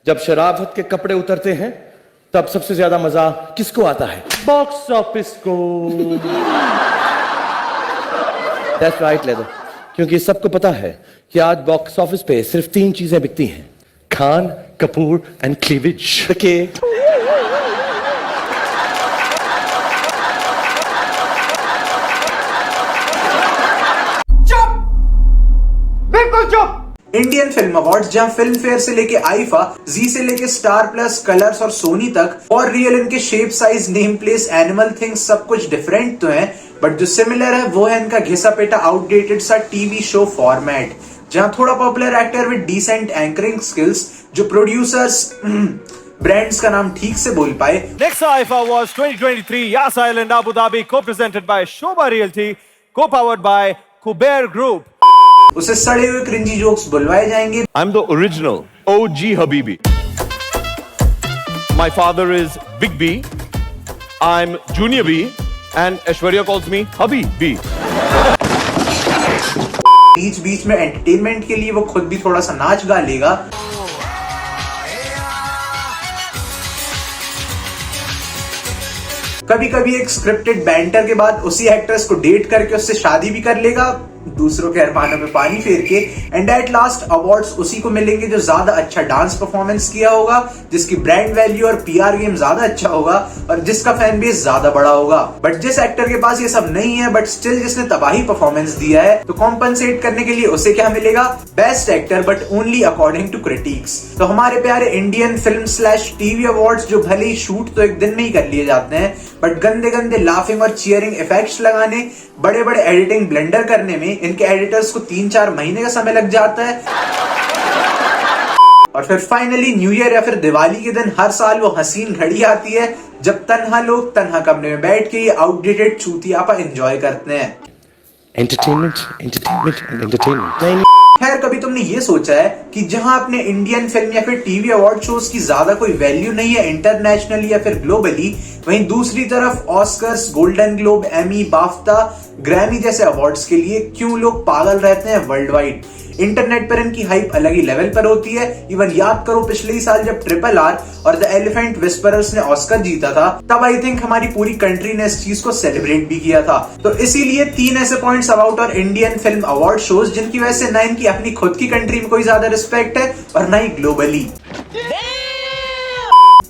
जब शराफत के कपड़े उतरते हैं तब सबसे ज्यादा मजा किसको आता है? बॉक्स ऑफिस को। दैट्स राइट ले दो, क्योंकि सबको पता है कि आज बॉक्स ऑफिस पे सिर्फ 3 चीजें बिकती हैं, Khan, Kapoor and cleavage. Okay, Indian film awards, जहां फिल्म फेयर से लेके आईफा, जी से लेके स्टार प्लस, कलर्स और सोनी तक और रियल इनके shape, size, name place, animal things सब कुछ डिफरेंट तो है, बट जो सिमिलर है वो है इनका घिसा पेटा आउटडेटेड सा टीवी शो फॉर्मेट, जहां थोड़ा popular actor with decent anchoring skills, जो प्रोड्यूसर्स ब्रांड्स का नाम ठीक से बोल पाए। Next IFA Awards 2023, Yas Island, Abu Dhabi, co-presented by Shobha Realty, co-powered by Kuber Group. उसे सड़े हुए क्रिंजी जोक्स बुलवाए जाएंगे। I'm the original OG Habibi. My father is Big B. I'm Junior B, and Aishwarya calls me Hubby B. बीच बीच में entertainment के लिए वो खुद भी थोड़ा सा नाच गा लेगा। कभी कभी एक स्क्रिप्टेड बैंटर के बाद उसी एक्ट्रेस को डेट करके उससे शादी भी कर लेगा, दूसरों के अरमानों में पानी फेर के। एंड एट लास्ट अवार्ड्स उसी को मिलेंगे जो ज्यादा अच्छा डांस परफॉर्मेंस किया होगा, जिसकी ब्रांड वैल्यू और पीआर गेम ज्यादा अच्छा होगा और जिसका फैन बेस ज्यादा बड़ा होगा। बट जिस एक्टर के पास ये सब नहीं है बट स्टिल जिसने तबाही परफॉर्मेंस दिया है, तो कॉम्पनसेट करने के लिए उसे क्या मिलेगा? Best actor, but only according to critics. तो हमारे प्यारे Indian film slash TV awards, जो भले ही शूट तो एक दिन में ही कर लिए जाते हैं, बट गंदे गंदे लाफिंग और चीयरिंग इफेक्ट्स लगाने, बड़े बड़े एडिटिंग ब्लेंडर करने में इनके एडिटर्स को 3-4 महीने का समय लग जाता है। और फिर फाइनली न्यू ईयर या फिर दिवाली के दिन हर साल वो हसीन घड़ी आती है जब तन्हा लोग तन्हा कमरे में बैठ के ये आउटडेटेड चूतियापा एंजॉय करते हैं। Entertainment, entertainment and entertainment. खैर, कभी तुमने ये सोचा है कि जहां अपने इंडियन फिल्म या फिर टीवी अवार्ड शोज की ज्यादा कोई वैल्यू नहीं है इंटरनेशनली या फिर ग्लोबली, वहीं दूसरी तरफ Oscars, Golden Globe, Emmy, BAFTA, Grammy जैसे अवार्ड्स के लिए क्यों लोग पागल रहते हैं वर्ल्ड वाइड? इंटरनेट पर इनकी हाइप अलग ही लेवल पर होती है। इवन याद करो पिछले ही साल जब RRR और द एलिफेंट विस्परर्स ने ऑस्कर जीता था, तब आई थिंक हमारी पूरी कंट्री ने इस चीज को सेलिब्रेट भी किया था। तो इसीलिए 3 ऐसे पॉइंट्स अबाउट और इंडियन फिल्म अवार्ड शोज जिनकी वजह से ना इनकी अपनी खुद की कंट्री में कोई ज्यादा रिस्पेक्ट है और ना ही ग्लोबली।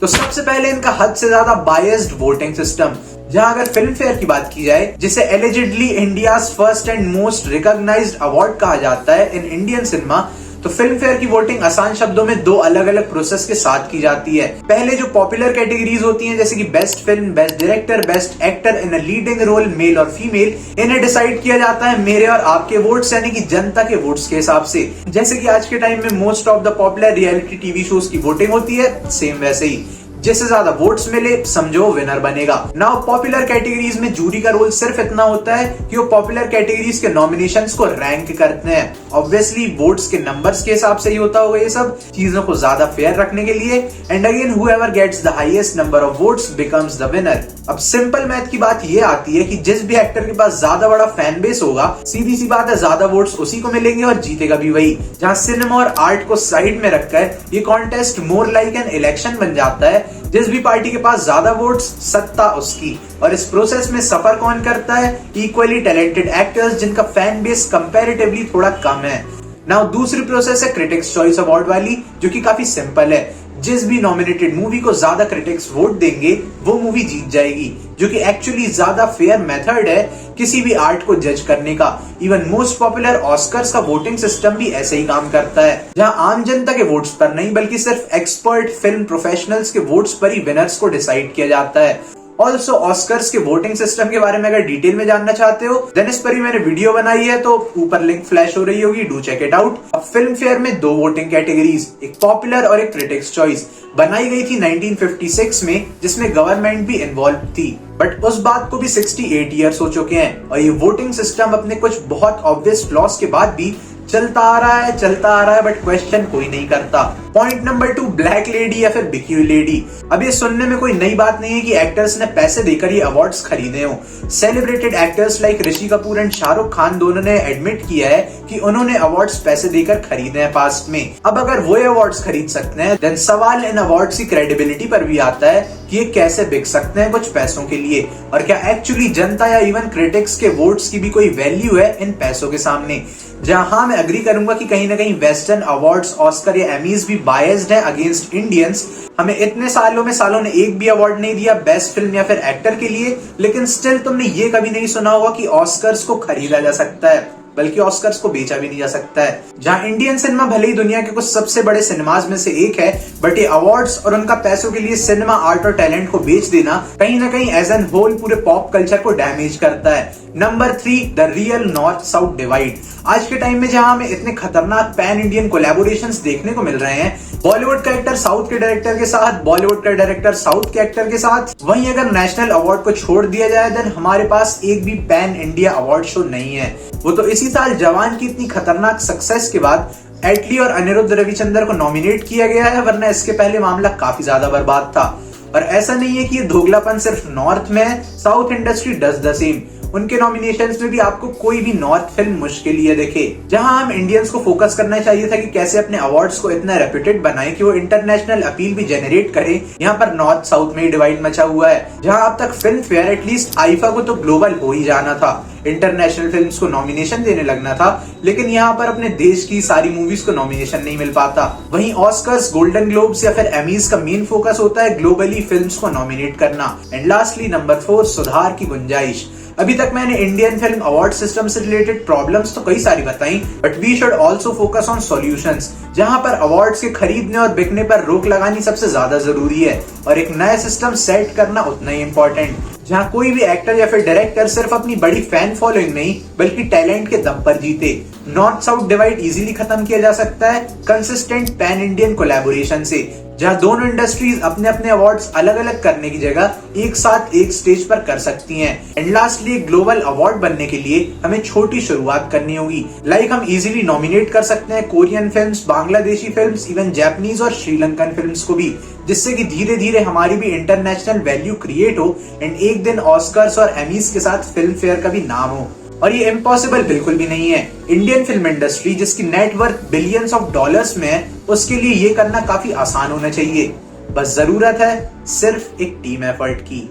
तो सबसे पहले इनका हद से ज्यादा बायस्ड वोटिंग सिस्टम, जहां अगर फिल्म फेयर की बात की जाए, जिसे allegedly India's first and most recognised award कहा जाता है इन इंडियन सिनेमा, तो फिल्म फेयर की वोटिंग आसान शब्दों में 2 अलग अलग प्रोसेस के साथ की जाती है। पहले जो पॉपुलर कैटेगरीज होती हैं, जैसे कि best film, best director, best actor in a leading role, male और फीमेल, इन्हें डिसाइड किया जाता है मेरे और आपके वोट्स यानी कि जनता के वोट्स के हिसाब से। जैसे कि आज के टाइम में most of the popular reality TV shows की वोटिंग होती है, सेम वैसे ही जिससे ज्यादा वोट्स मिले समझो विनर बनेगा। नाउ पॉपुलर कैटेगरीज में जूरी का रोल सिर्फ इतना होता है कि वो पॉपुलर कैटेगरीज के नॉमिनेशंस को रैंक करते हैं। ऑब्वियसली वोट्स के नंबर्स के हिसाब से ही होता होगा ये सब, चीजों को ज्यादा फेयर रखने के लिए। And again whoever gets the highest number of votes becomes the winner. अब सिंपल मैथ की बात ये आती है कि जिस भी एक्टर के पास ज्यादा बड़ा फैन बेस होगा, सीधी सी बात है ज्यादा वोट्स उसी को मिलेंगे और जीतेगा भी वही। जहां सिनेमा और आर्ट को साइड में रखकर ये contest more like an election बन जाता है। जिस भी पार्टी के पास ज्यादा वोट्स, सत्ता उसकी। और इस प्रोसेस में सफर कौन करता है? इक्वली टैलेंटेड एक्टर्स जिनका फैन बेस कंपैरेटिवली थोड़ा कम है। नाउ दूसरी प्रोसेस है क्रिटिक्स चॉइस अवार्ड वाली, जो कि काफी सिंपल है। जिस भी नॉमिनेटेड मूवी को ज्यादा क्रिटिक्स वोट देंगे वो मूवी जीत जाएगी, जो कि एक्चुअली ज्यादा फेयर मेथड है किसी भी आर्ट को जज करने का। इवन मोस्ट पॉपुलर ऑस्कर्स का वोटिंग सिस्टम भी ऐसे ही काम करता है, जहां आम जनता के वोट्स पर नहीं बल्कि सिर्फ एक्सपर्ट फिल्म प्रोफेशनल्स के वोट्स पर ही विनर्स को डिसाइड किया जाता है। ऑल्सो ऑस्कर्स के वोटिंग सिस्टम के बारे में अगर डिटेल में जानना चाहते हो, देन इस पर ही मैंने वीडियो बनाई है, तो ऊपर लिंक फ्लैश हो रही होगी, डू चेक इट आउट। अब फिल्म फेयर में 2 वोटिंग कैटेगरीज, एक पॉपुलर और एक क्रिटिक्स चॉइस, बनाई गई थी 1956 में, जिसमें गवर्नमेंट भी इन्वॉल्व थी। बट उस बात को भी 68 ईयर्स हो चुके हैं और ये वोटिंग सिस्टम अपने कुछ बहुत ऑब्वियस फ्लॉस के बाद भी चलता आ रहा है, बट क्वेश्चन कोई नहीं करता। पॉइंट नंबर 2, ब्लैक लेडी या फिर बिकी हुई लेडी। अब ये सुनने में कोई नई बात नहीं है कि एक्टर्स ने पैसे देकर ये अवार्ड्स खरीदे हो। Celebrated actors like Rishi Kapoor and Shahrukh Khan दोनों ने एडमिट किया है कि उन्होंने अवार्ड्स पैसे देकर खरीदे हैं पास्ट में। अब अगर वो अवार्ड्स खरीद सकते हैं, देन सवाल इन अवार्ड्स की क्रेडिबिलिटी पर भी आता है कि ये कैसे बिक सकते हैं कुछ पैसों के लिए, और क्या एक्चुअली जनता या इवन क्रिटिक्स के वोट्स की भी कोई वैल्यू है इन पैसों के सामने। जहां हाँ, मैं अग्री करूंगा कि कहीं ना कहीं वेस्टर्न अवार्ड्स, ऑस्कर या एमीज भी बायस्ड है अगेंस्ट इंडियंस। हमें इतने सालों ने एक भी अवार्ड नहीं दिया बेस्ट फिल्म या फिर एक्टर के लिए, लेकिन स्टिल तुमने ये कभी नहीं सुना होगा कि ऑस्कर्स को खरीदा जा सकता है, बल्कि ऑस्कर्स को बेचा भी नहीं जा सकता है। जहां इंडियन सिनेमा भले ही दुनिया के कुछ सबसे बड़े सिनेमाज में से एक है, बट ये अवार्ड्स और उनका पैसों के लिए सिनेमा, आर्ट और टैलेंट को बेच देना कहीं ना कहीं एज एन होल पूरे पॉप कल्चर को डैमेज करता है। Number 3, the real north south divide. आज के टाइम में जहां हमें इतने खतरनाक पैन इंडियन कोलैबोरेशंस देखने को मिल रहे हैं, बॉलीवुड का एक्टर साउथ के डायरेक्टर के साथ, बॉलीवुड का डायरेक्टर साउथ के एक्टर के साथ, वहीं अगर नेशनल अवार्ड को छोड़ दिया जाए, देन हमारे पास एक भी पैन इंडिया अवार्ड शो नहीं है। वो तो इसी साल जवान की इतनी खतरनाक सक्सेस के बाद एटली और अनिरुद्ध रविचंद्र को नॉमिनेट किया गया है, वरना इसके पहले मामला काफी ज्यादा बर्बाद था। और ऐसा नहीं है कि ये दोगलापन सिर्फ नॉर्थ में है, south industry does the same. उनके नॉमिनेशंस में भी आपको कोई भी नॉर्थ फिल्म मुश्किल ही है देखे। जहां हम इंडियंस को फोकस करना चाहिए था कि कैसे अपने अवार्ड्स को इतना रेप्यूटेड बनाए कि वो इंटरनेशनल अपील भी जनरेट करे, यहाँ पर नॉर्थ साउथ में डिवाइड मचा हुआ है। जहां अब तक फिल्म फेयर एटलीस्ट आईफा को तो ग्लोबल हो ही जाना था, इंटरनेशनल फिल्म्स को नॉमिनेशन देने लगना था, लेकिन यहाँ पर अपने देश की सारी मूवीज को नॉमिनेशन नहीं मिल पाता। वहीं ऑस्कर्स, गोल्डन ग्लोब्स या फिर एमीज का मेन फोकस होता है ग्लोबली फिल्म्स को नॉमिनेट करना। एंड लास्टली नंबर 4, सुधार की गुंजाइश। अभी तक मैंने इंडियन फिल्म अवार्ड सिस्टम से रिलेटेड प्रॉब्लम्स तो कई सारी बताई, but we should also focus on solutions, जहां पर अवार्ड्स के खरीदने और बिकने पर रोक लगानी सबसे ज्यादा जरूरी है, और एक नया सिस्टम सेट करना उतना ही इंपॉर्टेंट, जहां कोई भी एक्टर या फिर डायरेक्टर सिर्फ अपनी बड़ी फैन फॉलोइंग नहीं बल्कि टैलेंट के दम पर जीते। नॉर्थ साउथ डिवाइड इजीली खत्म किया जा सकता है कंसिस्टेंट पैन इंडियन कोलैबोरेशन से, जहां दोनों इंडस्ट्रीज अपने अपने अवार्ड्स अलग अलग करने की जगह एक साथ एक स्टेज पर कर सकती हैं। एंड लास्टली, ग्लोबल अवार्ड बनने के लिए हमें छोटी शुरुआत करनी होगी। लाइक हम इजीली नॉमिनेट कर सकते हैं Korean films, Bangladeshi films, even Japanese और श्रीलंकन फिल्म्स को भी, जिससे कि धीरे धीरे हमारी भी इंटरनेशनल वैल्यू क्रिएट हो एंड एक दिन ऑस्कर्स और एमीज के साथ फिल्म फेयर का भी नाम हो। और ये इम्पॉसिबल बिल्कुल भी नहीं है। इंडियन फिल्म इंडस्ट्री जिसकी नेटवर्थ बिलियंस ऑफ डॉलर्स में है, उसके लिए ये करना काफी आसान होना चाहिए। बस जरूरत है सिर्फ एक टीम एफर्ट की।